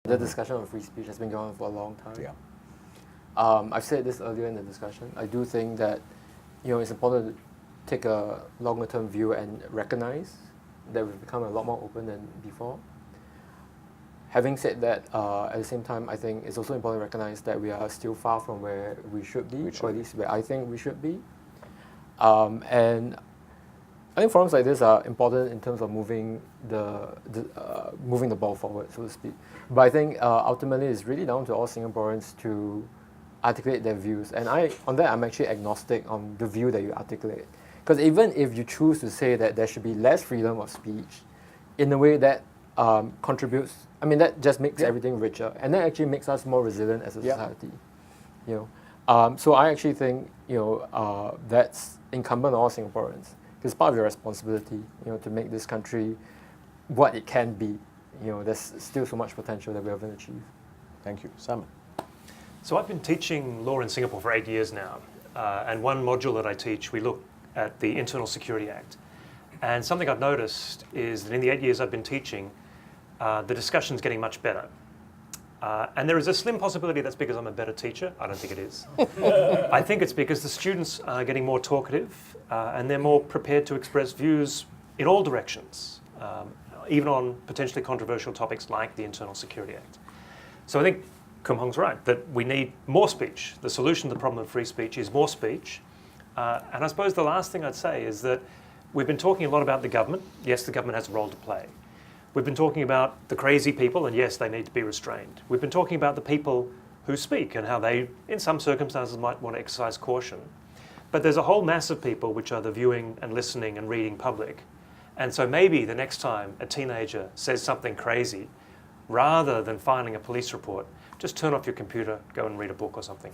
The discussion on free speech has been going on for a long time. Yeah. I've said this earlier in the discussion. I do think that it's important to take a longer term view and recognize that we've become a lot more open than before. Having said that, at the same time, I think it's also important to recognize that we are still far from where we should be, or at least where I think we should be. And I think forums like this are important in terms of moving the ball forward, so to speak. But I think ultimately it's really down to all Singaporeans to articulate their views. And on that, I'm actually agnostic on the view that you articulate. Because even if you choose to say that there should be less freedom of speech in a way that contributes, that just makes everything richer. And that actually makes us more resilient as a society. So I actually think that's incumbent on all Singaporeans. It's part of your responsibility, to make this country what it can be. There's still so much potential that we haven't achieved. Thank you. Simon. So I've been teaching law in Singapore for 8 years now. And one module that I teach, we look at the Internal Security Act. And something I've noticed is that in the 8 years I've been teaching, the discussion's getting much better. And there is a slim possibility that's because I'm a better teacher. I don't think it is. I think it's because the students are getting more talkative and they're more prepared to express views in all directions, even on potentially controversial topics like the Internal Security Act. So I think Kum Hong's right, that we need more speech. The solution to the problem of free speech is more speech. And I suppose the last thing I'd say is that we've been talking a lot about the government. Yes, the government has a role to play. We've been talking about the crazy people, and yes, they need to be restrained. We've been talking about the people who speak and how they, in some circumstances, might want to exercise caution. But there's a whole mass of people which are the viewing and listening and reading public. And so maybe the next time a teenager says something crazy, rather than filing a police report, just turn off your computer, go and read a book or something.